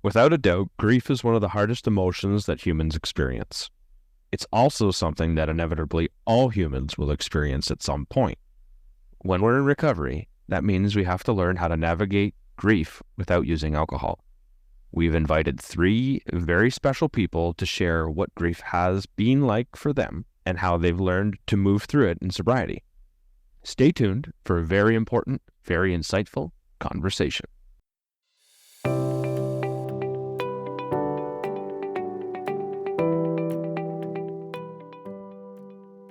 Without a doubt, grief is one of the hardest emotions that humans experience. It's also something that inevitably all humans will experience at some point. When we're in recovery, that means we have to learn how to navigate grief without using alcohol. We've invited 3 very special people to share what grief has been like for them and how they've learned to move through it in sobriety. Stay tuned for a very important, very insightful conversation.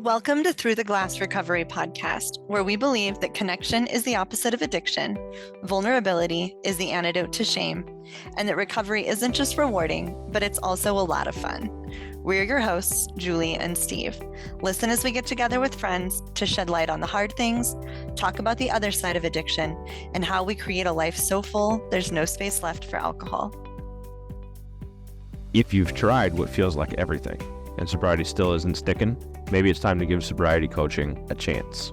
Welcome to Through the Glass Recovery podcast, where we believe that connection is the opposite of addiction, vulnerability is the antidote to shame, and that recovery isn't just rewarding, but it's also a lot of fun. We're your hosts, Julie and Steve. Listen as we get together with friends to shed light on the hard things, talk about the other side of addiction, and how we create a life so full there's no space left for alcohol. If you've tried what feels like everything and sobriety still isn't sticking, maybe it's time to give sobriety coaching a chance.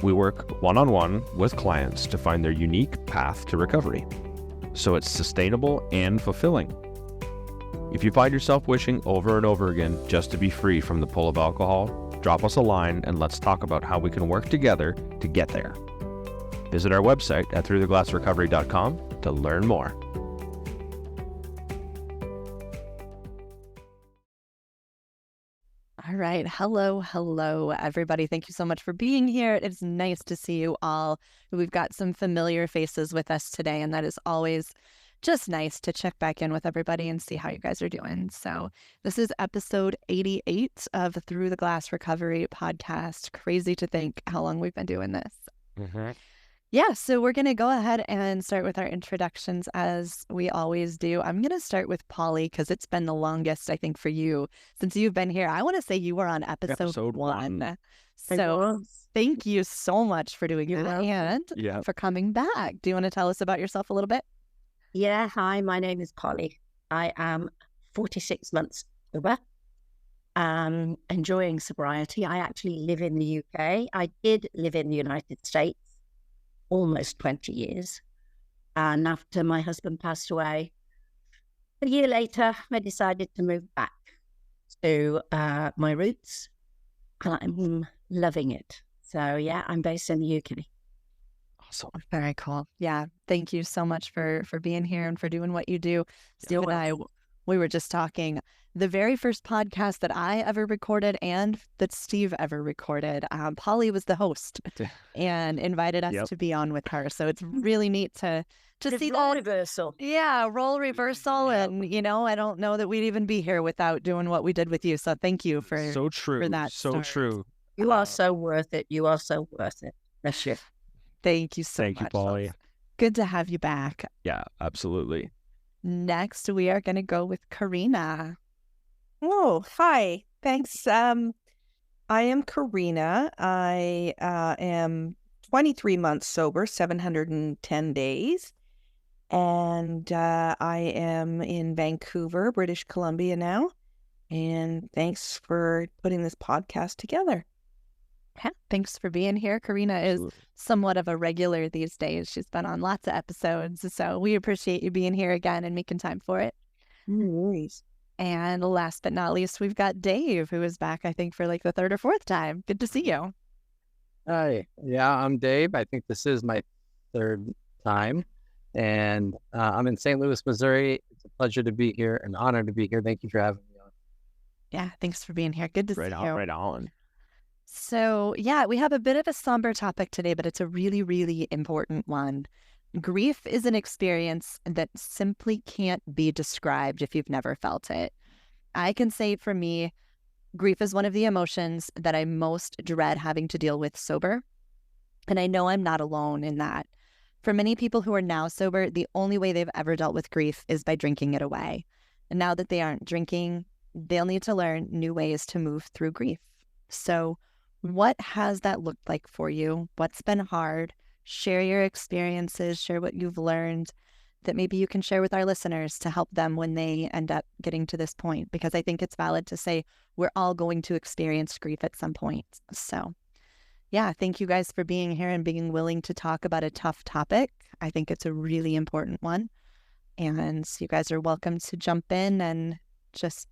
We work one-on-one with clients to find their unique path to recovery, so it's sustainable and fulfilling. If you find yourself wishing over and over again just to be free from the pull of alcohol, drop us a line and let's talk about how we can work together to get there. Visit our website at throughtheglassrecovery.com to learn more. All right. Hello, everybody. Thank you so much for being here. It's nice to see you all. We've got some familiar faces with us today, and that is always just nice to check back in with everybody and see how you guys are doing. So this is episode 88 of Through the Glass Recovery podcast. Crazy to think how long we've been doing this. Yeah, so we're going to go ahead and start with our introductions as we always do. I'm going to start with Polly because it's been the longest, I think, for you since you've been here. I want to say you were on episode one. So thank you so much for doing that and for coming back. Do you want to tell us about yourself a little bit? Yeah, hi, my name is Polly. I am 46 months sober, enjoying sobriety. I actually live in the UK. I did live in the United States almost 20 years. And after my husband passed away, a year later, I decided to move back to my roots. And I'm loving it. So yeah, I'm based in the UK. Awesome. Very cool. Yeah. Thank you so much for being here and for doing what you do. Steve and I, we were just talking. The very first podcast that I ever recorded and that Steve ever recorded, Polly was the host and invited us to be on with her. So it's really neat to see role that reversal. Yeah, role reversal. And, you know, I don't know that we'd even be here without doing what we did with you. So thank you for that. So true. You are so worth it. You are so worth it. That's you. Thank you so much. Thank you, Polly. Good to have you back. Yeah, absolutely. Next, we are going to go with Corina. Oh, hi. Thanks. I am Corina. I am 23 months sober, 710 days. And I am in Vancouver, British Columbia now. And thanks for putting this podcast together. Yeah, thanks for being here. Corina is somewhat of a regular these days. She's been on lots of episodes. So we appreciate you being here again and making time for it. No worries. And last but not least, we've got Dave, who is back, I think, for like the 3rd or 4th time. Good to see you. Hi. Yeah, I'm Dave. I think this is my 3rd time. And I'm in St. Louis, Missouri. It's a pleasure to be here, an honor to be here. Thank you for having me on. Yeah, thanks for being here. Good to see you. Right on. So, yeah, we have a bit of a somber topic today, but it's a really, really important one. Grief is an experience that simply can't be described if you've never felt it. I can say for me, grief is one of the emotions that I most dread having to deal with sober. And I know I'm not alone in that. For many people who are now sober, the only way they've ever dealt with grief is by drinking it away. And now that they aren't drinking, they'll need to learn new ways to move through grief. So what has that looked like for you? What's been hard? Share your experiences, share what you've learned that maybe you can share with our listeners to help them when they end up getting to this point. Because I think it's valid to say we're all going to experience grief at some point. So yeah, thank you guys for being here and being willing to talk about a tough topic. I think it's a really important one. And you guys are welcome to jump in and just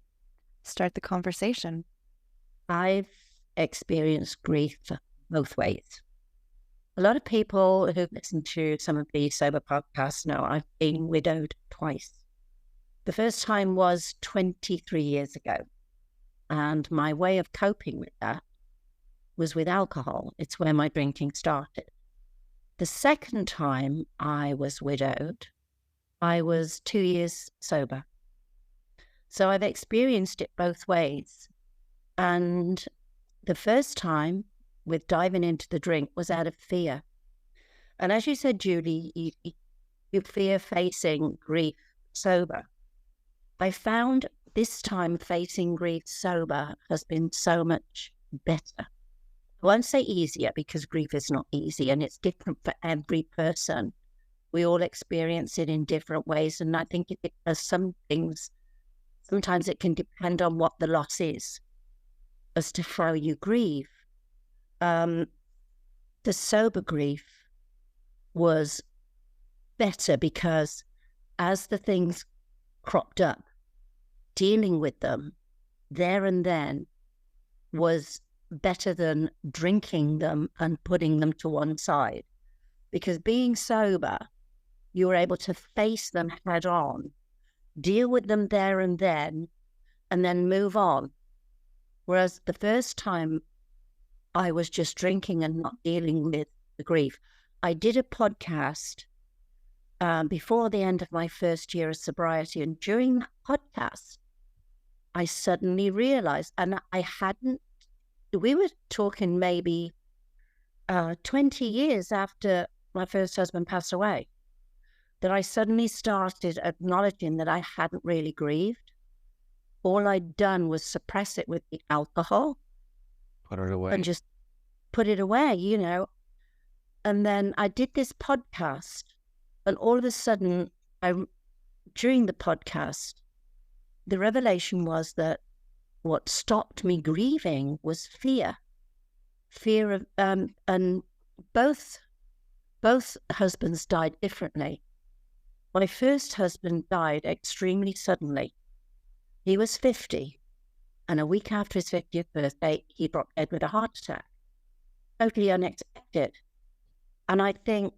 start the conversation. I've experienced grief both ways. A lot of people who listen to some of the sober podcasts know I've been widowed twice. The first time was 23 years ago. And my way of coping with that was with alcohol. It's where my drinking started. The second time I was widowed, I was 2 years sober. So I've experienced it both ways. And the first time with diving into the drink was out of fear. And as you said, Julie, you fear facing grief sober. I found this time facing grief sober has been so much better. I won't say easier because grief is not easy and it's different for every person. We all experience it in different ways. And I think it does some things. Sometimes it can depend on what the loss is as to how you grieve. The sober grief was better because as the things cropped up, dealing with them there and then was better than drinking them and putting them to one side. Because being sober, you were able to face them head on, deal with them there and then move on. Whereas the first time I was just drinking and not dealing with the grief. I did a podcast before the end of my first year of sobriety. And during that podcast, I suddenly realized, and we were talking maybe 20 years after my first husband passed away, that I suddenly started acknowledging that I hadn't really grieved. All I'd done was suppress it with the alcohol. Put it away. And just put it away, And then I did this podcast, and all of a sudden, during the podcast, the revelation was that what stopped me grieving was fear of, and both husbands died differently. My first husband died extremely suddenly. He was 50, and a week after his 50th birthday, he dropped dead with a heart attack. Totally unexpected. And I think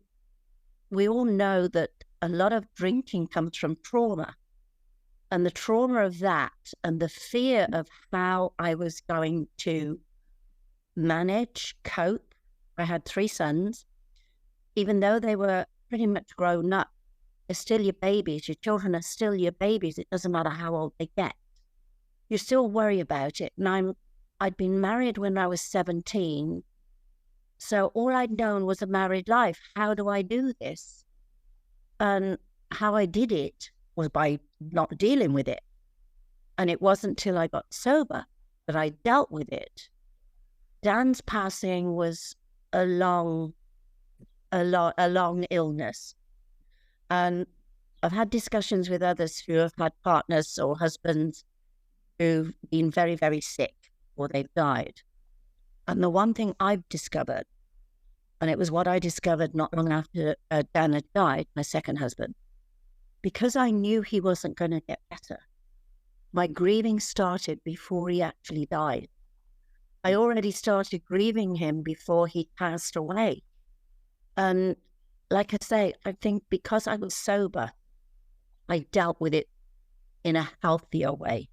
we all know that a lot of drinking comes from trauma. And the trauma of that and the fear of how I was going to manage, cope. I had 3 sons. Even though they were pretty much grown up, they're still your babies. Your children are still your babies. It doesn't matter how old they get. You still worry about it. And I'd been married when I was 17. So all I'd known was a married life. How do I do this? And how I did it was by not dealing with it. And it wasn't till I got sober that I dealt with it. Dan's passing was a long illness. And I've had discussions with others who have had partners or husbands who've been very, very sick or they've died. And the one thing I've discovered, and it was what I discovered not long after Dan had died, my second husband, because I knew he wasn't going to get better, my grieving started before he actually died. I already started grieving him before he passed away. And like I say, I think because I was sober, I dealt with it in a healthier way.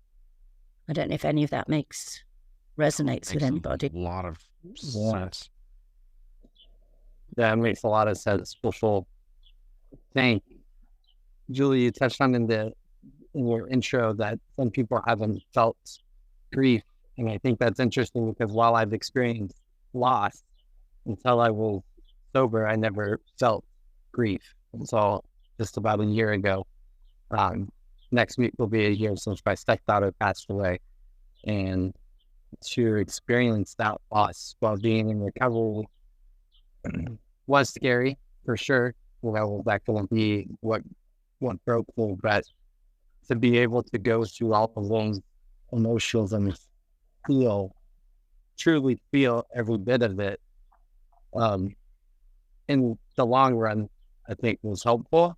I don't know if any of that resonates with anybody. A lot of sense. Yeah, it makes a lot of sense. For thank Julie, you touched on in your intro that some people haven't felt grief. And I think that's interesting because while I've experienced loss, until I was sober, I never felt grief. Until just about a year ago. Next week will be a year since my stepdaughter passed away. And to experience that loss while being in recovery was scary, for sure. That can be what broke me, but to be able to go through all of those emotions and truly feel every bit of it, in the long run, I think was helpful.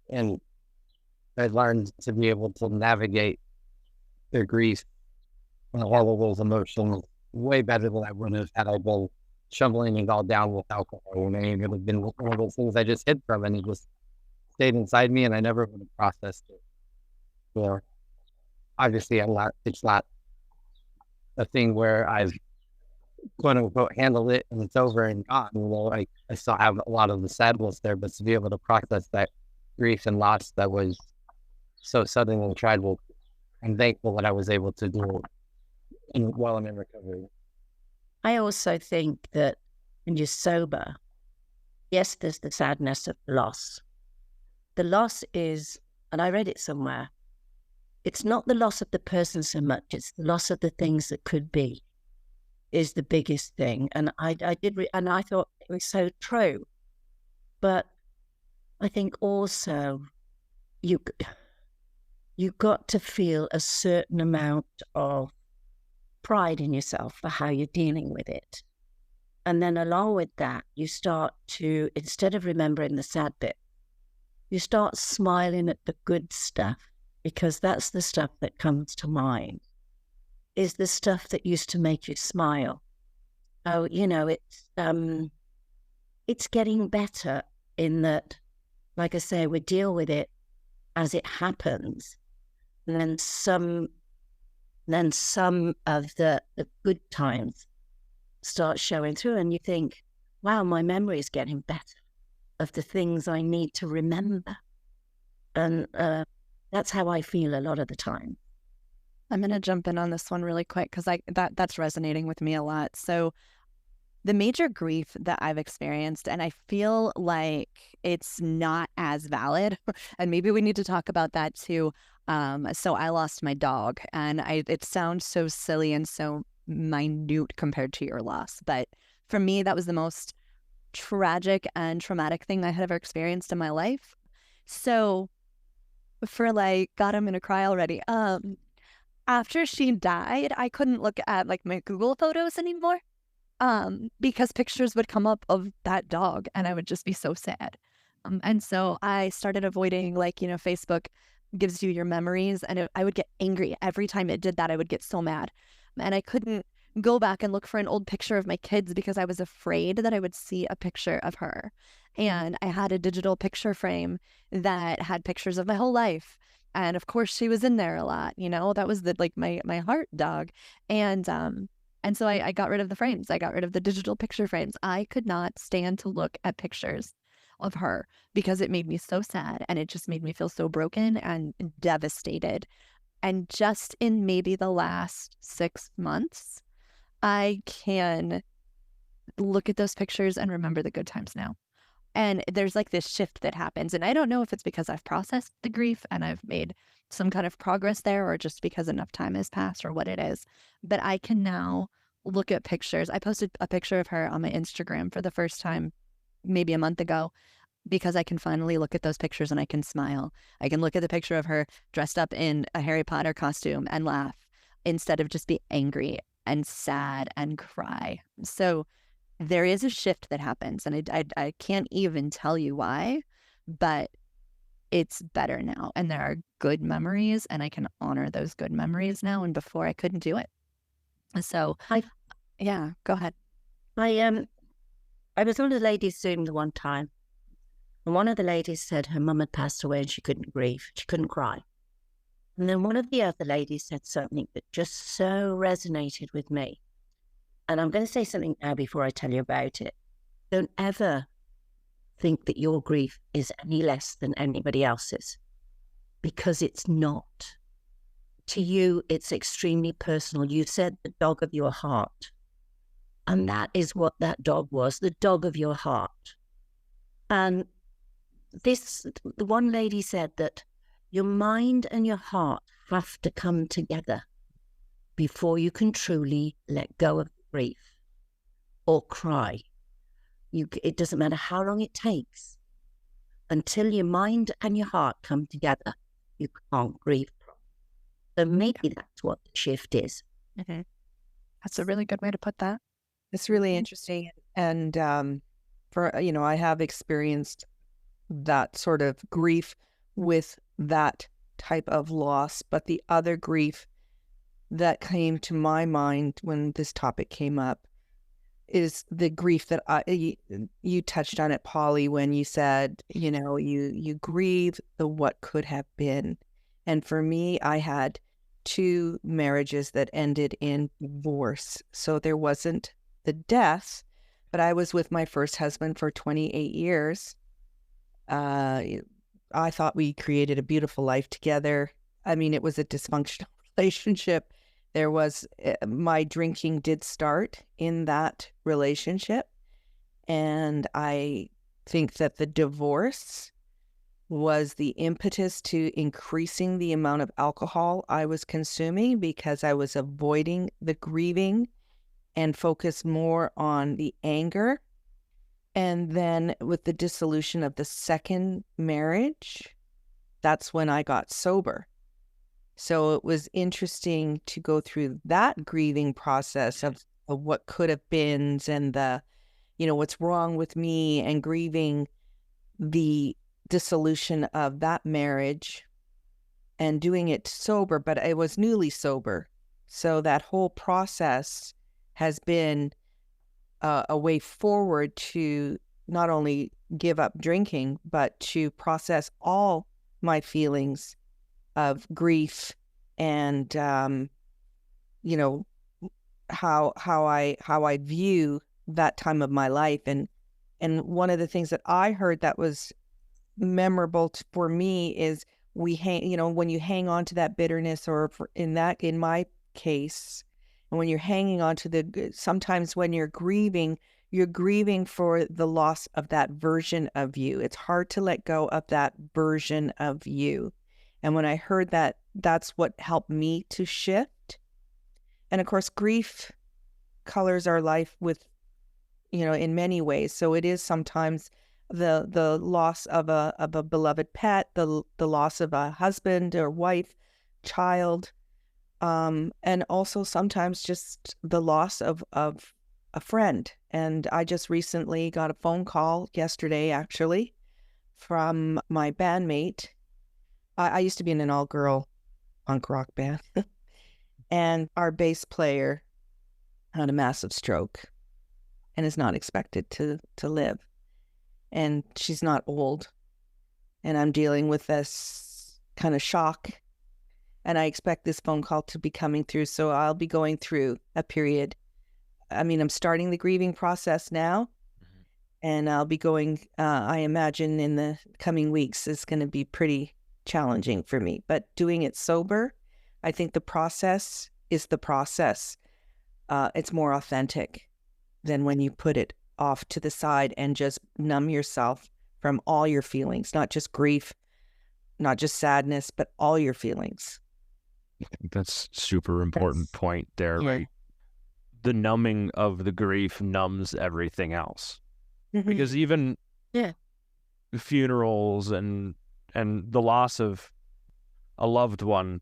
And I learned to be able to navigate the grief and all of those emotions way better than I would have had I been shoveling it all down with alcohol. And it would have been one of those things I just hid from, and it just stayed inside me, and I never would have processed it. So obviously, it's not a thing where I've quote unquote handled it and it's over and gone. I still have a lot of the sadness there, but to be able to process that grief and loss that was so sudden and tragic, I'm thankful that I was able to do it while I'm in recovery. I also think that when you're sober, yes, there's the sadness of loss. The loss is, and I read it somewhere, it's not the loss of the person so much, it's the loss of the things that could be is the biggest thing. And I thought it was so true. But I think also you got to feel a certain amount of pride in yourself for how you're dealing with it. And then along with that, you start to, instead of remembering the sad bit, you start smiling at the good stuff, because that's the stuff that comes to mind, is the stuff that used to make you smile. So, it's getting better in that, like I say, we deal with it as it happens. And then some of the good times start showing through, and you think, wow, my memory is getting better of the things I need to remember. And that's how I feel a lot of the time. I'm going to jump in on this one really quick because that's resonating with me a lot. So the major grief that I've experienced, and I feel like it's not as valid, and maybe we need to talk about that too. So I lost my dog, and it sounds so silly and so minute compared to your loss, but for me, that was the most tragic and traumatic thing I had ever experienced in my life. So for God, I'm going to cry already. After she died, I couldn't look at my Google photos anymore. Because pictures would come up of that dog and I would just be so sad. And so I started avoiding, Facebook gives you your memories, and I would get angry every time it did that. I would get so mad, and I couldn't go back and look for an old picture of my kids because I was afraid that I would see a picture of her. And I had a digital picture frame that had pictures of my whole life. And of course she was in there a lot, that was my heart dog. And so I got rid of the frames. I got rid of the digital picture frames. I could not stand to look at pictures of her because it made me so sad, and it just made me feel so broken and devastated. And just in maybe the last 6 months, I can look at those pictures and remember the good times now. And there's this shift that happens. And I don't know if it's because I've processed the grief and I've made some kind of progress there, or just because enough time has passed, or what it is. But I can now look at pictures. I posted a picture of her on my Instagram for the first time maybe a month ago, because I can finally look at those pictures and I can smile. I can look at the picture of her dressed up in a Harry Potter costume and laugh instead of just be angry and sad and cry. So there is a shift that happens, and I can't even tell you why, but it's better now, and there are good memories, and I can honor those good memories now, and before I couldn't do it. So yeah, go ahead. I was on a ladies' Zoom the one time, and one of the ladies said her mum had passed away and she couldn't grieve, she couldn't cry. And then one of the other ladies said something that just so resonated with me. And I'm going to say something now before I tell you about it. Don't ever think that your grief is any less than anybody else's, because it's not. To you, it's extremely personal. You said the dog of your heart. And that is what that dog was, the dog of your heart. And the one lady said that your mind and your heart have to come together before you can truly let go of grief or cry. It doesn't matter how long it takes. Until your mind and your heart come together, you can't grieve. So maybe that's what the shift is. Mm-hmm. That's a really good way to put that. It's really interesting. And I have experienced that sort of grief with that type of loss. But the other grief that came to my mind when this topic came up is the grief that you touched on it, Polly, when you said, you grieve the what could have been. And for me, I had 2 marriages that ended in divorce. So there wasn't the death, but I was with my first husband for 28 years. I thought we created a beautiful life together. I mean, it was a dysfunctional relationship. There was, my drinking did start in that relationship. And I think that the divorce was the impetus to increasing the amount of alcohol I was consuming, because I was avoiding the grieving and focused more on the anger. And then with the dissolution of the second marriage, that's when I got sober. So it was interesting to go through that grieving process of what could have been, and the, what's wrong with me, and grieving the dissolution of that marriage and doing it sober, but I was newly sober. So that whole process has been a way forward to not only give up drinking, but to process all my feelings of grief and, how I view that time of my life. And one of the things that I heard that was memorable for me is when you hang on to that bitterness, or in my case, and when you're hanging on to sometimes when you're grieving for the loss of that version of you. It's hard to let go of that version of you. And when I heard that, that's what helped me to shift. And of course, grief colors our life with, in many ways. So it is sometimes the loss of a beloved pet, the loss of a husband or wife, child, and also sometimes just the loss of a friend. And I just recently got a phone call yesterday, actually, from my bandmate. I used to be in an all-girl punk rock band, and our bass player had a massive stroke and is not expected to live. And she's not old, and I'm dealing with this kind of shock, and I expect this phone call to be coming through. So I'll be going through a period. I mean, I'm starting the grieving process now, and I'll be going, I imagine in the coming weeks is going to be pretty challenging for me. But doing it sober, I think the process is the process. It's more authentic than when you put it off to the side and just numb yourself from all your feelings, not just grief, not just sadness, but all your feelings. I think that's super important point there, yeah. right? The numbing of the grief numbs everything else. Mm-hmm. Because even funerals and the loss of a loved one,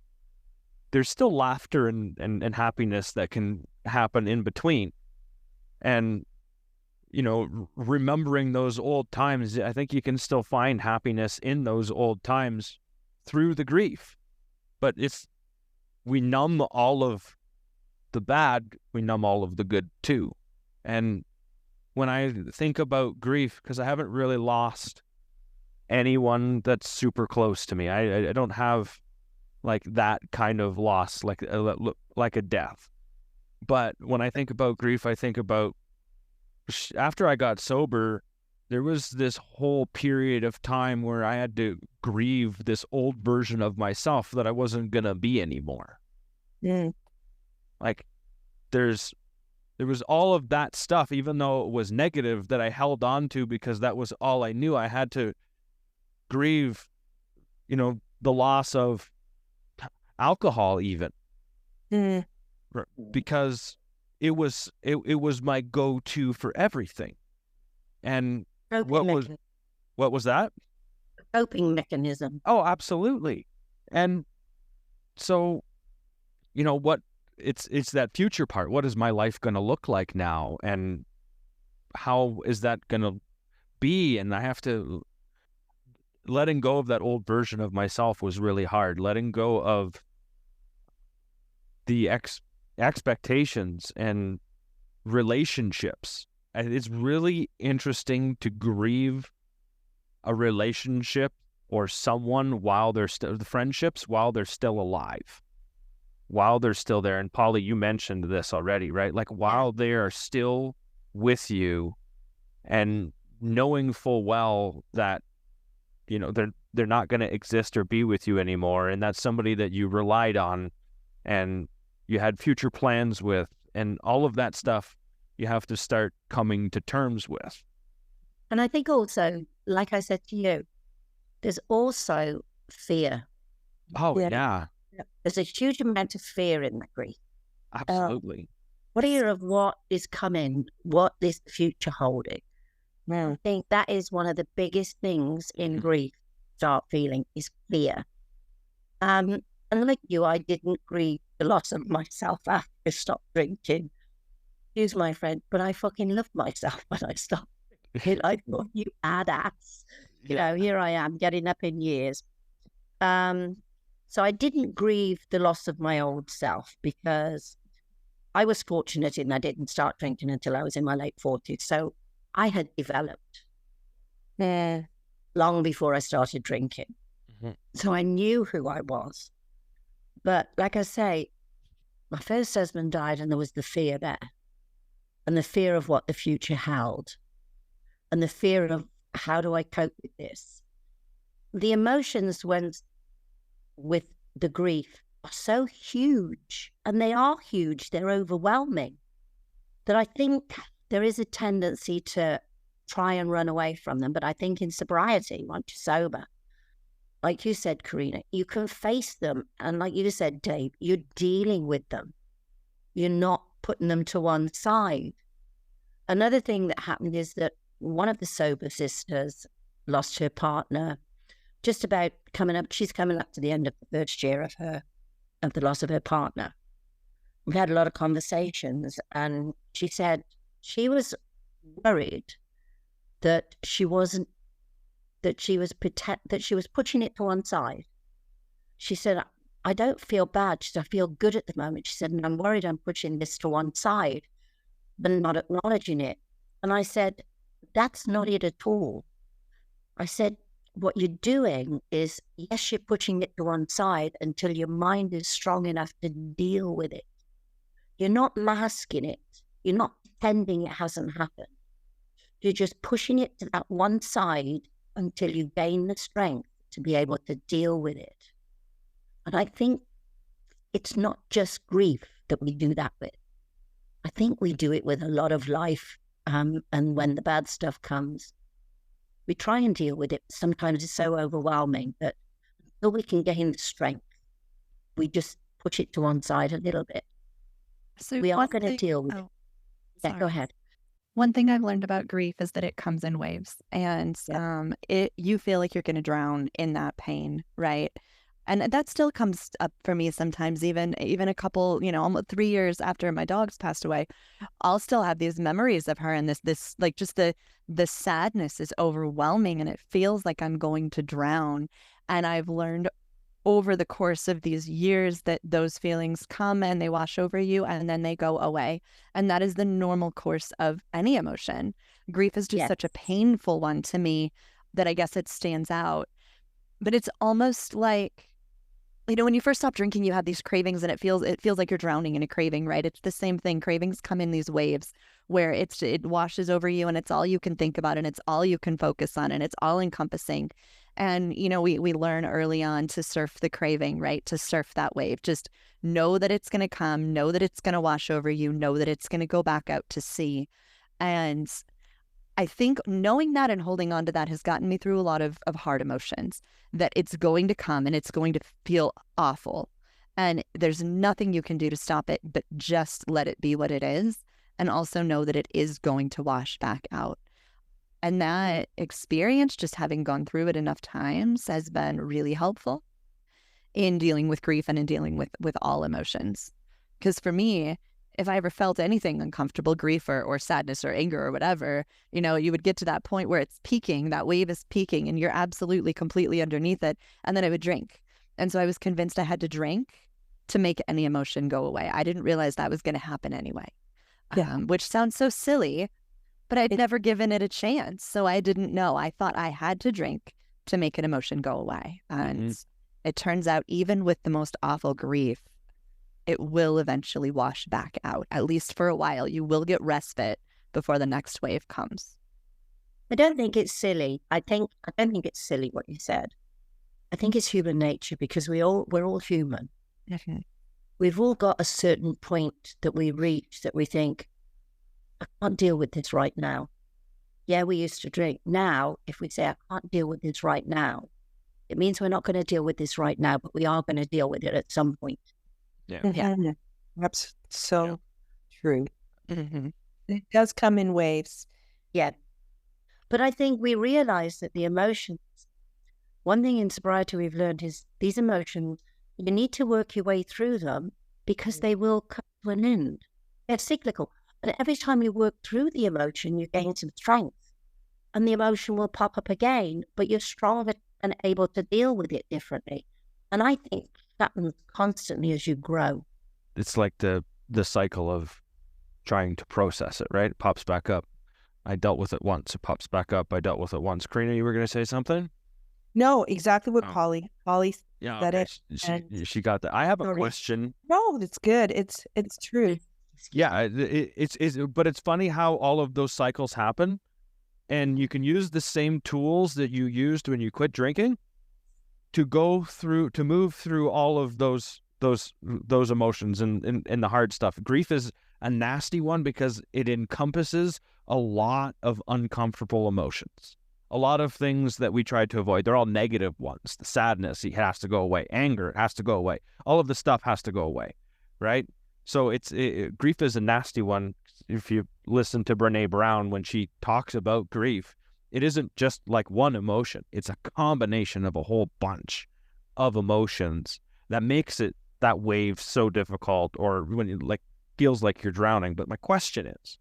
there's still laughter and happiness that can happen in between. And, remembering those old times, I think you can still find happiness in those old times through the grief. But if we numb all of the bad, we numb all of the good too. And when I think about grief, because I haven't really lost anyone that's super close to me, I don't have like that kind of loss, like a death. But when I think about grief, I think about after I got sober, there was this whole period of time where I had to grieve this old version of myself that I wasn't going to be anymore. Like there was all of that stuff, even though it was negative, that I held on to because that was all I knew. I had to grieve, the loss of alcohol even. Because it was my go-to for everything. And what was that? Coping mechanism. Oh, absolutely. And so, what it's that future part. What is my life going to look like now? And how is that going to be? And I have to, letting go of that old version of myself was really hard. Letting go of the expectations and relationships. And it's really interesting to grieve a relationship or someone while they're still, the friendships, while they're still alive, while they're still there. And Polly, you mentioned this already, right? Like while they are still with you and knowing full well that, you know, they're not going to exist or be with you anymore. And that's somebody that you relied on and you had future plans with, and all of that stuff you have to start coming to terms with. And I think also, like I said to you, there's also fear. Oh, yeah. There's a huge amount of fear in that grief. Absolutely. Fear of what is coming, what is the future holding. I think that is one of the biggest things in grief, start feeling, is fear. And like you, I didn't grieve the loss of myself after I stopped drinking. Excuse my French, but I fucking loved myself when I stopped drinking. I thought, you badass. You know, here I am getting up in years. So I didn't grieve the loss of my old self because I was fortunate in I didn't start drinking until I was in my late 40s. So I had developed long before I started drinking. So I knew who I was. But like I say, my first husband died and there was the fear there. And the fear of what the future held. And the fear of how do I cope with this? The emotions with the grief are so huge. And they are huge. They're overwhelming. That I think there is a tendency to try and run away from them. But I think in sobriety, once you're sober, like you said, Corina, you can face them. And like you said, Dave, you're dealing with them. You're not putting them to one side. Another thing that happened is that one of the sober sisters lost her partner just about she's coming up to the end of the first year of the loss of her partner. We had a lot of conversations and she said she was worried that she was pushing it to one side. She said, I don't feel bad. She said, I feel good at the moment. She said, and I'm worried I'm pushing this to one side, but not acknowledging it. And I said, that's not it at all. I said, what you're doing is, yes, you're pushing it to one side until your mind is strong enough to deal with it. You're not masking it. You're not pretending it hasn't happened. You're just pushing it to that one side until you gain the strength to be able to deal with it. And I think it's not just grief that we do that with. I think we do it with a lot of life. And when the bad stuff comes, we try and deal with it. Sometimes it's so overwhelming that until we can gain the strength, we just push it to one side a little bit. So we are going to deal with it. Yeah, go ahead. One thing I've learned about grief is that it comes in waves, and you feel like you're going to drown in that pain, right? And that still comes up for me sometimes, even a couple, almost 3 years after my dogs passed away, I'll still have these memories of her, and this like just the sadness is overwhelming, and it feels like I'm going to drown. And I've learned over the course of these years that those feelings come and they wash over you and then they go away. And that is the normal course of any emotion. Grief is just such a painful one to me that I guess it stands out. But it's almost like, when you first stop drinking, you have these cravings and it feels like you're drowning in a craving, right? It's the same thing. Cravings come in these waves where it washes over you and it's all you can think about and it's all you can focus on and it's all encompassing. And, we learn early on to surf the craving, right? To surf that wave. Just know that it's going to come, know that it's going to wash over you, know that it's going to go back out to sea. And I think knowing that and holding on to that has gotten me through a lot of hard emotions, that it's going to come and it's going to feel awful. And there's nothing you can do to stop it, but just let it be what it is. And also know that it is going to wash back out. And that experience, just having gone through it enough times, has been really helpful in dealing with grief and in dealing with all emotions. Because for me, if I ever felt anything uncomfortable, grief or sadness or anger or whatever, you would get to that point where it's peaking, that wave is peaking, and you're absolutely completely underneath it. And then I would drink. And so I was convinced I had to drink to make any emotion go away. I didn't realize that was going to happen anyway, which sounds so silly, but I'd never given it a chance. So I didn't know. I thought I had to drink to make an emotion go away. And it turns out even with the most awful grief, it will eventually wash back out, at least for a while. You will get respite before the next wave comes. I don't think it's silly. I don't think it's silly what you said. I think it's human nature, because we're all human. Mm-hmm. We've all got a certain point that we reach that we think, I can't deal with this right now. Yeah, we used to drink. Now, if we say, I can't deal with this right now, it means we're not going to deal with this right now, but we are going to deal with it at some point. Yeah. That's so true. Mm-hmm. It does come in waves. Yeah. But I think we realize that the emotions, one thing in sobriety we've learned is these emotions, you need to work your way through them, because they will come to an end. They're cyclical. And every time you work through the emotion, you gain some strength. And the emotion will pop up again, but you're stronger and able to deal with it differently. And I think that happens constantly as you grow. It's like the cycle of trying to process it, right? It pops back up. I dealt with it once. It pops back up. I dealt with it once. Corina, you were going to say something? No, exactly what Polly said okay. it. She got that. I have a question. No, it's good. It's true. Yeah, but it's funny how all of those cycles happen, and you can use the same tools that you used when you quit drinking to move through all of those emotions and the hard stuff. Grief is a nasty one because it encompasses a lot of uncomfortable emotions. A lot of things that we try to avoid, they're all negative ones. The sadness, it has to go away. Anger, it has to go away. All of the stuff has to go away, right? So grief is a nasty one. If you listen to Brené Brown, when she talks about grief, it isn't just like one emotion. It's a combination of a whole bunch of emotions that makes that wave so difficult, or when it feels like you're drowning. But my question is,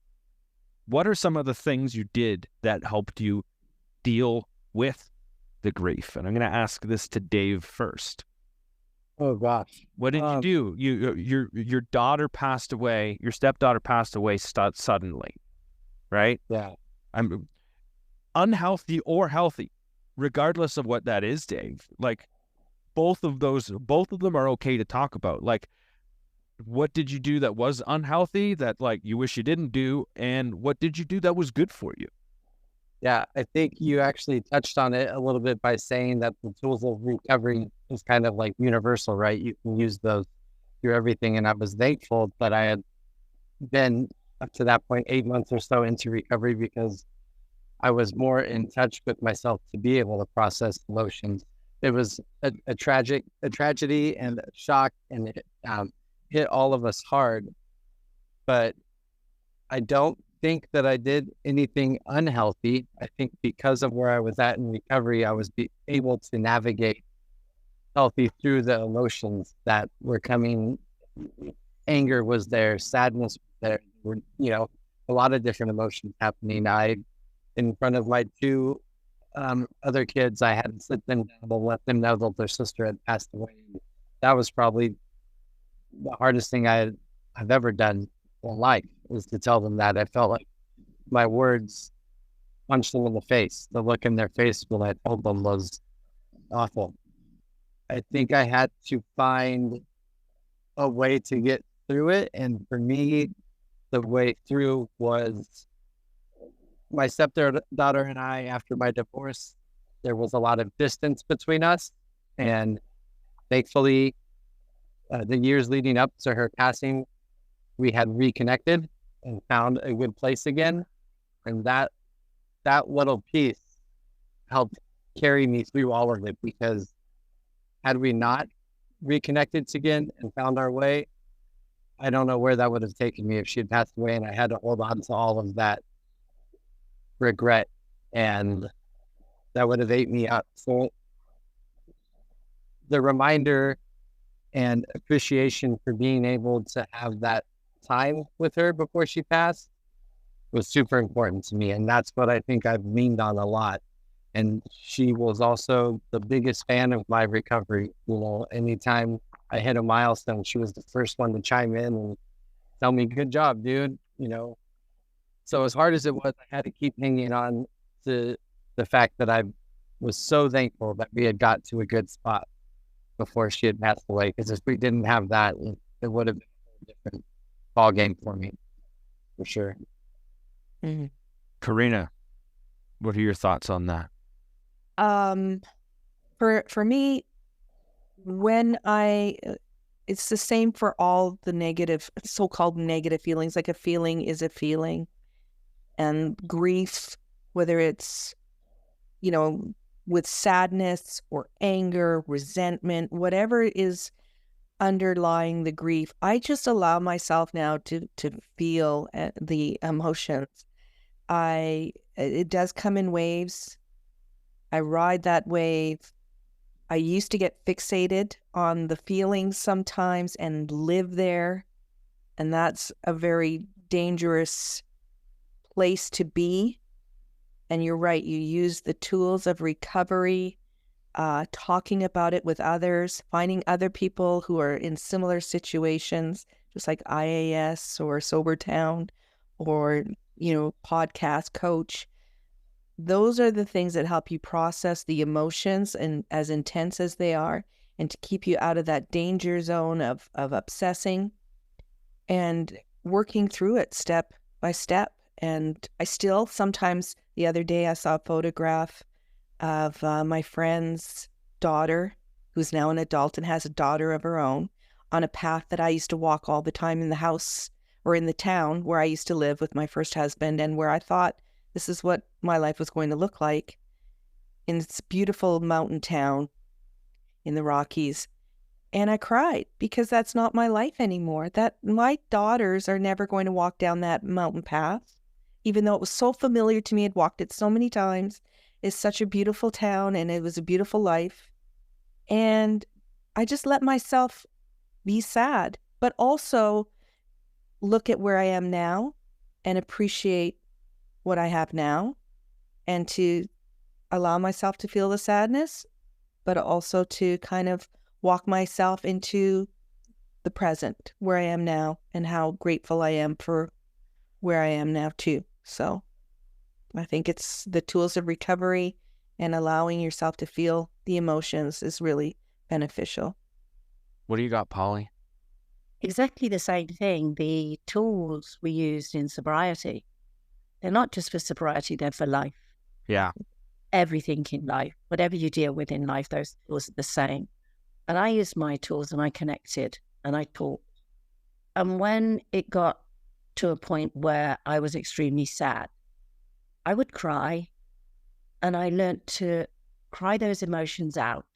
what are some of the things you did that helped you deal with the grief? And I'm going to ask this to Dave first. Oh gosh, what did you do? Your daughter passed away. Your stepdaughter passed away suddenly, right? Yeah. I'm unhealthy or healthy, regardless of what that is, Dave. Both of them are okay to talk about. What did you do that was unhealthy that you wish you didn't do, and what did you do that was good for you? Yeah, I think you actually touched on it a little bit by saying that the tools of recovery is kind of universal, right? You can use those through everything. And I was thankful that I had been up to that point 8 months or so into recovery, because I was more in touch with myself to be able to process emotions. It was a tragedy and a shock, and it hit all of us hard. But I don't think that I did anything unhealthy. I think because of where I was at in recovery, I was able to navigate healthy through the emotions that were coming. Anger was there, sadness was there, a lot of different emotions happening. In front of my two other kids, I had to sit them down and let them know that their sister had passed away. That was probably the hardest thing I've ever done in life, was to tell them that. I felt like my words punched them in the face. The look in their face when I told them was awful. I think I had to find a way to get through it. And for me, the way through was my stepdaughter and I, after my divorce, there was a lot of distance between us. And thankfully, the years leading up to her passing, we had reconnected and found a good place again. And that little piece helped carry me through all of it, because had we not reconnected again and found our way, I don't know where that would have taken me if she had passed away and I had to hold on to all of that regret, and that would have ate me up. So the reminder and appreciation for being able to have that time with her before she passed was super important to me. And that's what I think I've leaned on a lot. And she was also the biggest fan of my recovery. You know, anytime I hit a milestone, she was the first one to chime in and tell me, good job, dude. You know, so as hard as it was, I had to keep hanging on to the fact that I was so thankful that we had got to a good spot before she had passed away. Because if we didn't have that, it would have been a different ball game for me, for sure. Mm-hmm. Corina, what are your thoughts on that? For me, when it's the same for all the negative, so-called negative feelings. Like a feeling is a feeling, and grief, whether it's, you know, with sadness or anger, resentment, whatever is underlying the grief, I just allow myself now to feel the emotions. It does come in waves. I ride that wave. I used to get fixated on the feelings sometimes and live there. And that's a very dangerous place to be. And you're right, you use the tools of recovery, talking about it with others, finding other people who are in similar situations, just like IAS or Sober Town or, you know, podcast coach. Those are the things that help you process the emotions, and as intense as they are, and to keep you out of that danger zone of obsessing and working through it step by step. And I still sometimes, the other day I saw a photograph of my friend's daughter, who's now an adult and has a daughter of her own, on a path that I used to walk all the time in the house or in the town where I used to live with my first husband, and where I thought this is what my life was going to look like, in this beautiful mountain town in the Rockies. And I cried because that's not my life anymore. That my daughters are never going to walk down that mountain path, even though it was so familiar to me. I'd walked it so many times. It's such a beautiful town and it was a beautiful life. And I just let myself be sad, but also look at where I am now and appreciate what I have now, and to allow myself to feel the sadness, but also to kind of walk myself into the present, where I am now, and how grateful I am for where I am now too. So I think it's the tools of recovery and allowing yourself to feel the emotions is really beneficial. What do you got, Polly? Exactly the same thing. The tools we used in sobriety, they're not just for sobriety, they're for life. Yeah. Everything in life, whatever you deal with in life, those tools are the same. And I used my tools and I connected and I talked. And when it got to a point where I was extremely sad, I would cry, and I learned to cry those emotions out.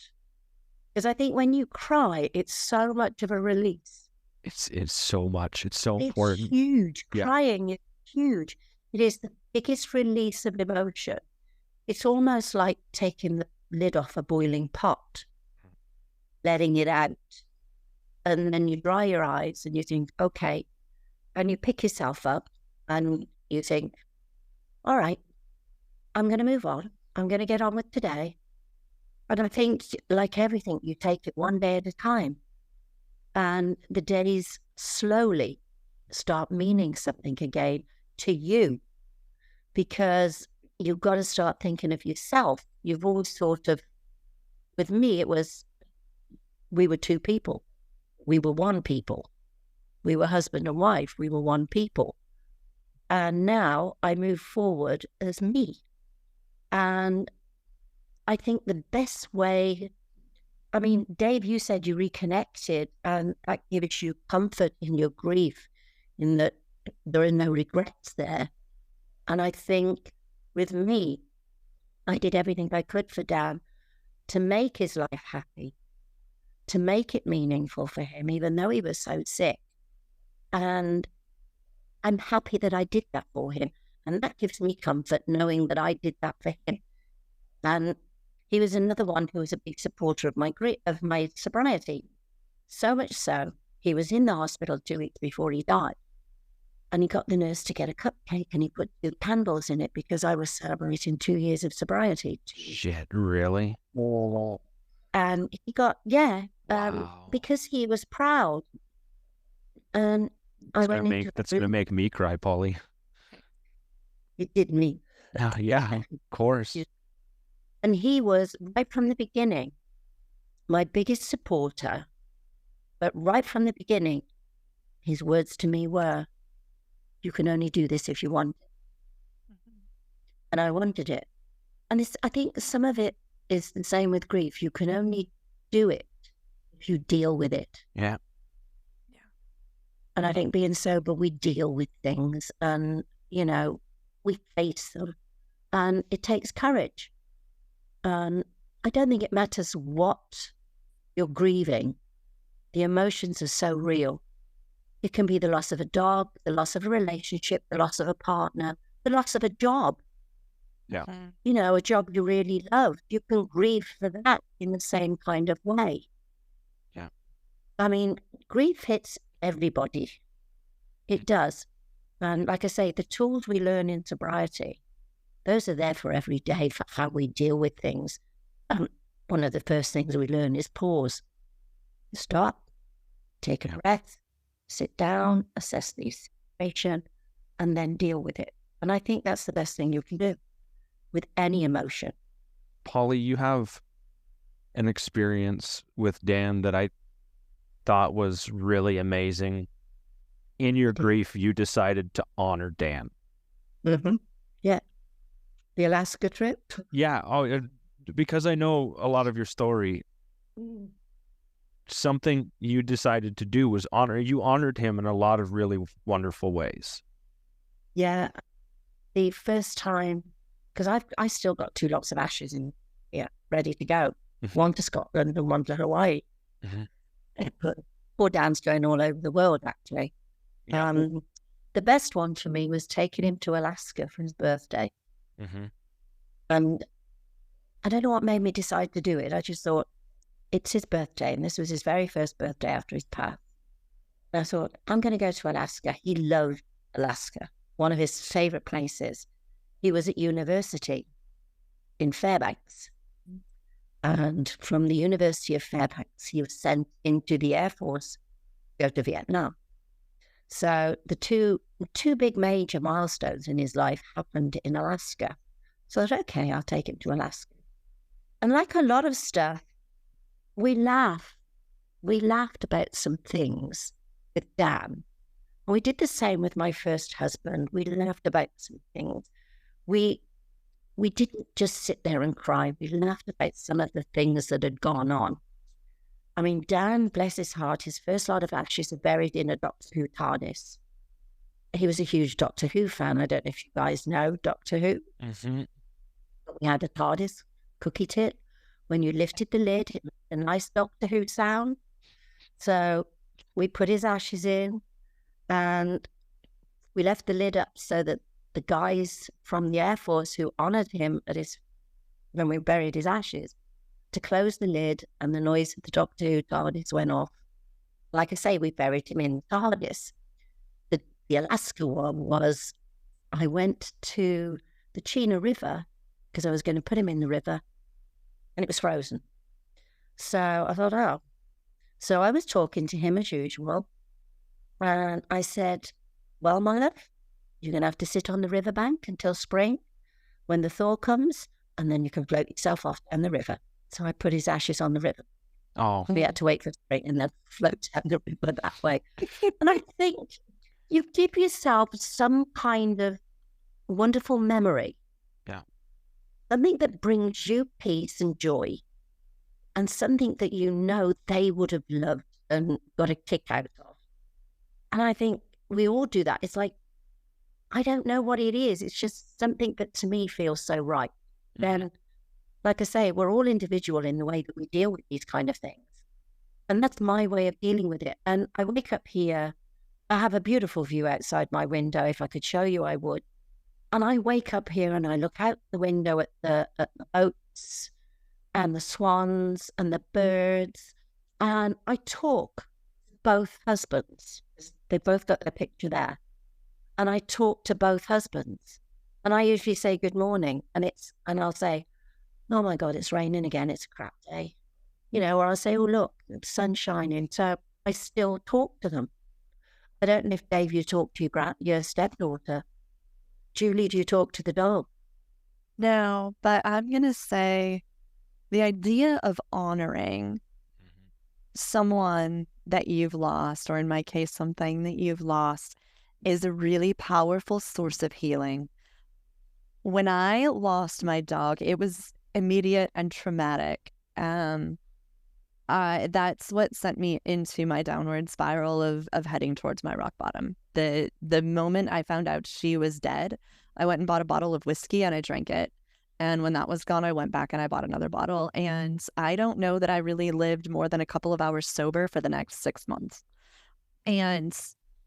Because I think when you cry, it's so much of a release. It's so much. It's so important. It's huge. Yeah. Crying is huge. It is the biggest release of emotion. It's almost like taking the lid off a boiling pot, letting it out. And then you dry your eyes and you think, okay. And you pick yourself up and you think, all right, I'm going to move on. I'm going to get on with today. And I think, like everything, you take it one day at a time. And the days slowly start meaning something again to you, because you've got to start thinking of yourself. You've always thought of, with me, it was, we were two people. We were one people. We were husband and wife. We were one people. And now I move forward as me. And I think the best way, I mean, Dave, you said you reconnected, and that gives you comfort in your grief, in that there are no regrets there. And I think with me, I did everything I could for Dan to make his life happy, to make it meaningful for him, even though he was so sick. And I'm happy that I did that for him. And that gives me comfort knowing that I did that for him. And he was another one who was a big supporter of my sobriety. So much so, he was in the hospital 2 weeks before he died. And he got the nurse to get a cupcake and he put 2 candles in it because I was celebrating 2 years of sobriety. Shit, really? Oh, And he got, Wow. because he was proud. And I went into That's gonna make me cry, Polly. it did me. Yeah, of course. And he was, right from the beginning, my biggest supporter. But right from the beginning, his words to me were, you can only do this if you want it. And I wanted it. And I think some of it is the same with grief. You can only do it if you deal with it. Yeah. And I think being sober, we deal with things and, we face them. And it takes courage. And I don't think it matters what you're grieving. The emotions are so real. It can be the loss of a dog, the loss of a relationship, the loss of a partner, the loss of a job. Yeah. A job you really love. You can grieve for that in the same kind of way. Yeah. I mean, grief hits everybody. It does. And like I say, the tools we learn in sobriety, those are there for every day for how we deal with things. One of the first things we learn is pause. Stop, take a breath, sit down, assess the situation, and then deal with it. And I think that's the best thing you can do with any emotion. Polly, you have an experience with Dan that I thought was really amazing. In your grief, you decided to honor Dan. Mm-hmm. Yeah. The Alaska trip? Yeah. Because I know a lot of your story. Something you decided to do was you honored him in a lot of really wonderful ways. Yeah. The first time, because I still got 2 lots of ashes in here, ready to go. One to Scotland and one to Hawaii. But poor Dan's going all over the world, actually. Yeah. The best one for me was taking him to Alaska for his birthday. And I don't know what made me decide to do it. I just thought, it's his birthday, and this was his very first birthday after his path. And I thought, I'm going to go to Alaska. He loved Alaska, one of his favorite places. He was at university in Fairbanks. And from the University of Fairbanks, he was sent into the Air Force to go to Vietnam. So the two big major milestones in his life happened in Alaska. So I thought, okay, I'll take him to Alaska. And like a lot of stuff, we laughed about some things with Dan. And we did the same with my first husband. We laughed about some things. We didn't just sit there and cry. We laughed about some of the things that had gone on. I mean, Dan, bless his heart, his first lot of ashes are buried in a Doctor Who TARDIS. He was a huge Doctor Who fan. I don't know if you guys know Doctor Who. We had a TARDIS cookie tip. When you lifted the lid, it made a nice Doctor Who sound. So we put his ashes in and we left the lid up so that the guys from the Air Force who honoured him when we buried his ashes, to close the lid, and the noise of the Doctor Who TARDIS went off. Like I say, we buried him in TARDIS. The Alaska one was, I went to the Chena River because I was going to put him in the river, and it was frozen. So I thought, oh. So I was talking to him as usual, and I said, well, my love, you're going to have to sit on the riverbank until spring when the thaw comes, and then you can float yourself off down the river. So I put his ashes on the river. Oh. We had to wait for spring and then float down the river that way. And I think you give yourself some kind of wonderful memory. Yeah. Something that brings you peace and joy, and something that you know they would have loved and got a kick out of. And I think we all do that. It's like, I don't know what it is. It's just something that to me feels so right. Then, like I say, we're all individual in the way that we deal with these kind of things. And that's my way of dealing with it. And I wake up here, I have a beautiful view outside my window. If I could show you, I would. And I wake up here and I look out the window at the boats and the swans and the birds. And I talk to both husbands. They both got their picture there. and I talk to both husbands. And I usually say good morning, and I'll say, oh my God, it's raining again. It's a crap day. Or I'll say, oh, look, the sun's shining. So I still talk to them. I don't know if, Dave, you talk to your stepdaughter. Julie, do you talk to the dog? No, but I'm going to say the idea of honoring someone that you've lost, or in my case, something that you've lost, is a really powerful source of healing. When I lost my dog, it was immediate and traumatic. That's what sent me into my downward spiral of heading towards my rock bottom. The moment I found out she was dead, I went and bought a bottle of whiskey and I drank it. And when that was gone, I went back and I bought another bottle. And I don't know that I really lived more than a couple of hours sober for the next 6 months. And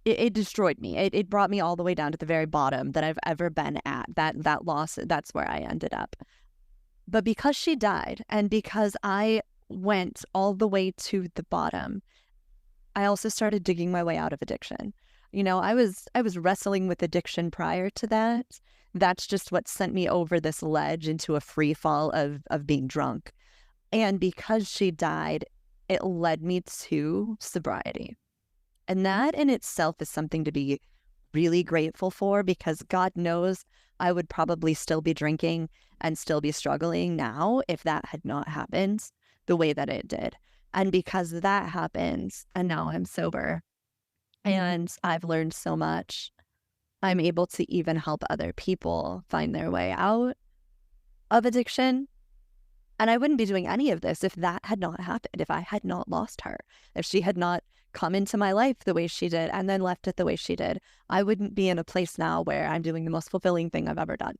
it destroyed me. It brought me all the way down to the very bottom that I've ever been at. That loss, that's where I ended up. But because she died, and because I went all the way to the bottom, I also started digging my way out of addiction. I was wrestling with addiction prior to that. That's just what sent me over this ledge into a free fall of being drunk. And because she died, it led me to sobriety. And that in itself is something to be really grateful for, because God knows I would probably still be drinking and still be struggling now if that had not happened the way that it did. And because that happens, and now I'm sober and I've learned so much, I'm able to even help other people find their way out of addiction. And I wouldn't be doing any of this if that had not happened, if I had not lost her, if she had not come into my life the way she did and then left it the way she did. I wouldn't be in a place now where I'm doing the most fulfilling thing I've ever done.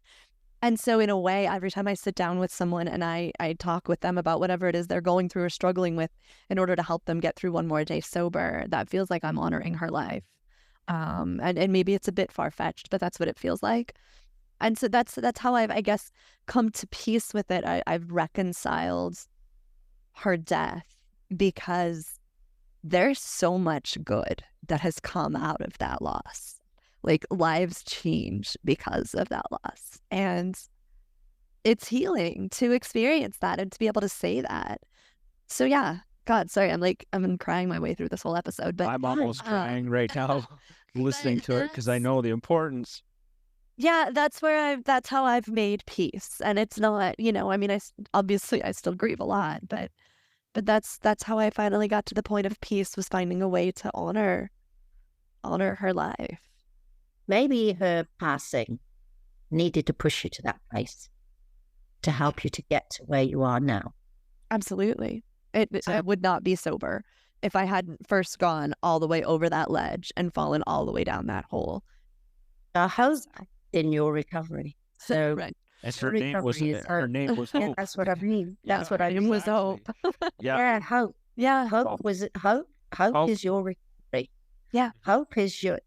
And so in a way, every time I sit down with someone and I talk with them about whatever it is they're going through or struggling with in order to help them get through one more day sober, that feels like I'm honoring her life. And maybe it's a bit far-fetched, but that's what it feels like. And so that's how I've, I guess, come to peace with it. I've reconciled her death because there's so much good that has come out of that loss. Like, lives change because of that loss. And it's healing to experience that and to be able to say that. So yeah, God, sorry, I'm crying my way through this whole episode, but I'm almost crying right now listening to it because I know the importance. Yeah, that's how I've made peace. And it's not, obviously I still grieve a lot, but that's how I finally got to the point of peace, was finding a way to honor her life. Maybe her passing needed to push you to that place to help you to get to where you are now. Absolutely. I would not be sober if I hadn't first gone all the way over that ledge and fallen all the way down that hole. How's that in your recovery? So right. And her name was Hope. Yeah, that's what I mean. That's what I mean. Was Hope. Yeah, Hope. Yeah. Hope was it Hope? Hope is your recovery. Yeah. Hope is your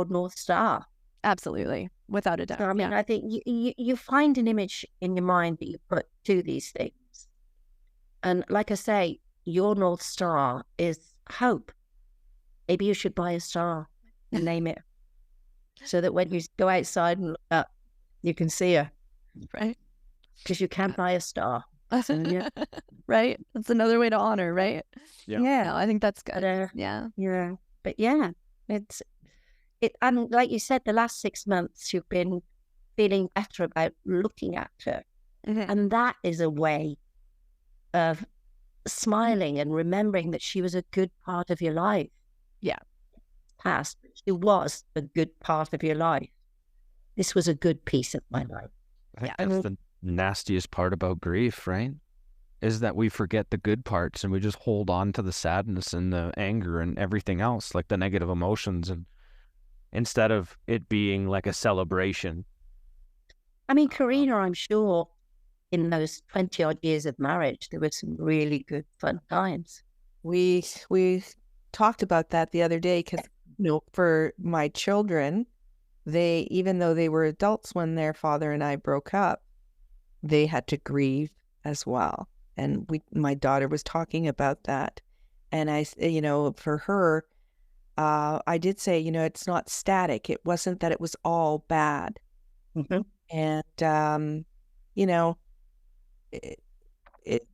North Star. Absolutely. Without a doubt. So, I mean, I think you find an image in your mind that you put to these things. And like I say, your North Star is hope. Maybe you should buy a star and name it so that when you go outside and look up, you can see her. Right. Because you can't buy a star. So, yeah. Right. That's another way to honor, right? Yeah. No, I think that's good. But, yeah. But yeah, and like you said, the last 6 months you've been feeling better about looking at her. Mm-hmm. And that is a way of smiling and remembering that she was a good part of your life. Yeah. Past. She was a good part of your life. This was a good piece of my life. I think that's the nastiest part about grief, right? Is that we forget the good parts and we just hold on to the sadness and the anger and everything else, like the negative emotions, and instead of it being like a celebration. I mean, Corina, I'm sure in those 20 odd years of marriage, there were some really good fun times. We talked about that the other day because, for my children, even though they were adults when their father and I broke up, they had to grieve as well. And my daughter was talking about that. And I, for her, I did say, it's not static. It wasn't that it was all bad. Mhm. And, it, it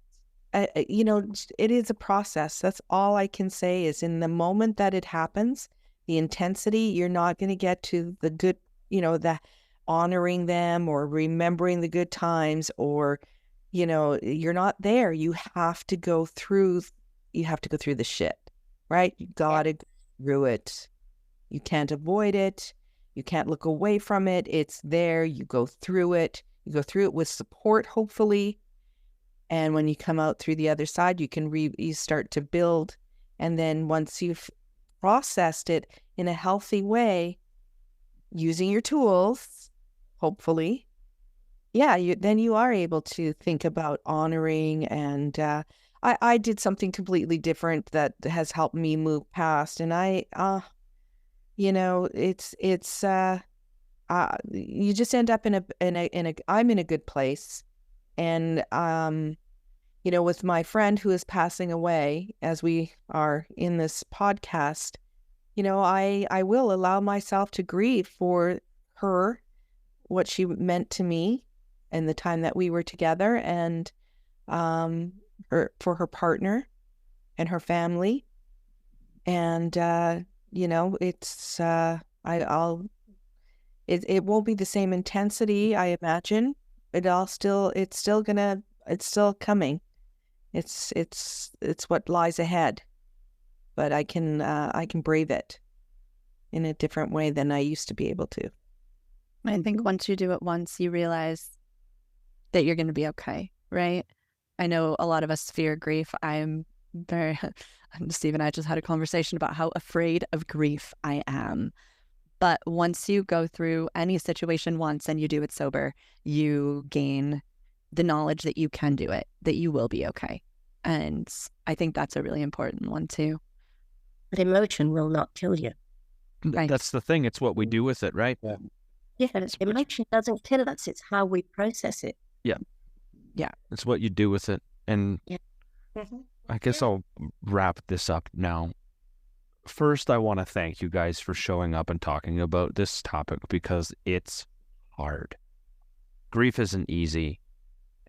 it is a process. That's all I can say is in the moment that it happens, the intensity, you're not going to get to the good, the honoring them or remembering the good times, or, you're not there. You have to go through the shit, right? You got to go through it. You can't avoid it. You can't look away from it. It's there. You go through it. You go through it with support, hopefully. And when you come out through the other side, you start to build. And then once you've processed it in a healthy way, using your tools, hopefully, then you are able to think about honoring. And I did something completely different that has helped me move past. And you just end up I'm in a good place. And, with my friend who is passing away, as we are in this podcast, I will allow myself to grieve for her, what she meant to me and the time that we were together, and for her partner and her family. And, it's, it won't be the same intensity, I imagine. It's still coming. It's what lies ahead, but I can brave it in a different way than I used to be able to. I think once you do it once, you realize that you're going to be okay, right? I know a lot of us fear grief. Steve and I just had a conversation about how afraid of grief I am. But once you go through any situation once and you do it sober, you gain the knowledge that you can do it, that you will be okay. And I think that's a really important one too. But emotion will not kill you. Right. That's the thing. It's what we do with it, right? Yeah, emotion doesn't kill us. It's how we process it. Yeah. It's what you do with it. And I guess I'll wrap this up now. First, I want to thank you guys for showing up and talking about this topic, because it's hard. Grief isn't easy.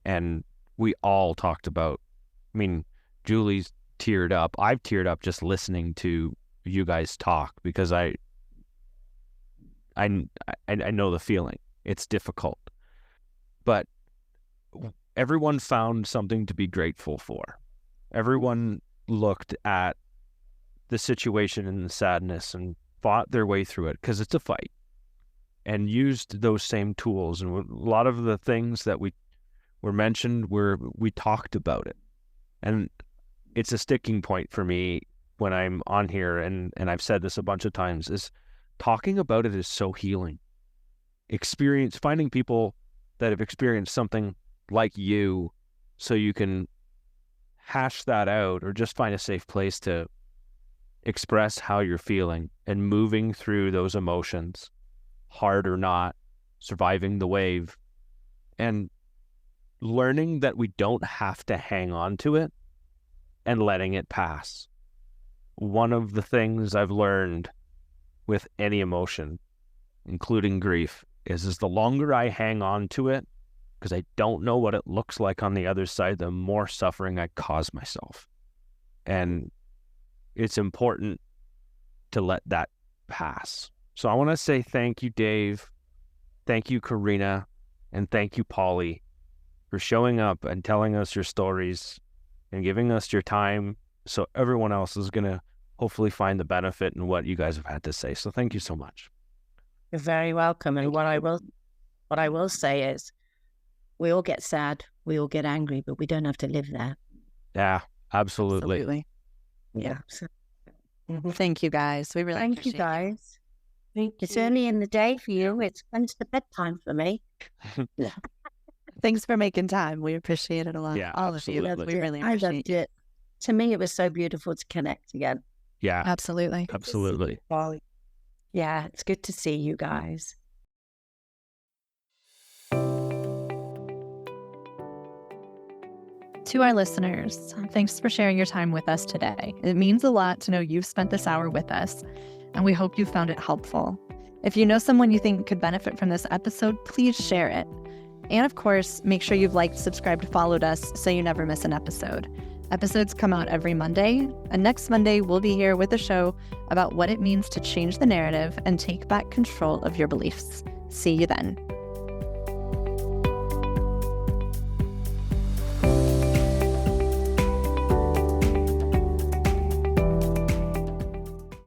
And we all talked about, Julie's teared up. I've teared up just listening to you guys talk, because I know the feeling. It's difficult. But everyone found something to be grateful for. Everyone looked at the situation and the sadness and fought their way through it, because it's a fight, and used those same tools. And a lot of the things that were mentioned, we talked about it. And it's a sticking point for me when I'm on here, and I've said this a bunch of times, is talking about it is so healing. Finding people that have experienced something like you, so you can hash that out, or just find a safe place to express how you're feeling, and moving through those emotions, hard or not, surviving the wave, and learning that we don't have to hang on to it and letting it pass. One of the things I've learned with any emotion, including grief, is the longer I hang on to it, because I don't know what it looks like on the other side, the more suffering I cause myself. And it's important to let that pass. So I want to say thank you, Dave. Thank you, Corina. And thank you, Polly, for showing up and telling us your stories and giving us your time, so everyone else is going to hopefully find the benefit in what you guys have had to say. So thank you so much. You're very welcome. And what I will say is, we all get sad, we all get angry, but we don't have to live there. Yeah, absolutely. Absolutely. Yeah. So, Thank you guys. We really thank you, appreciate guys. It's early in the day for you. It's close to bedtime for me. Thanks for making time. We appreciate it a lot. Yeah, all absolutely. of you. We really I appreciate loved it. it. To me, it was so beautiful to connect again. Yeah, Absolutely. absolutely. Yeah, it's good to see you guys. To To our listeners, thanks for sharing your time with us today. It means a lot to know you've spent this hour with us, and we hope you found it helpful. If you know someone you think could benefit from this episode, please share it. And of course, make sure you've liked, subscribed, followed us so you never miss an episode. Episodes come out every Monday, and next Monday we'll be here with a show about what it means to change the narrative and take back control of your beliefs. See you then.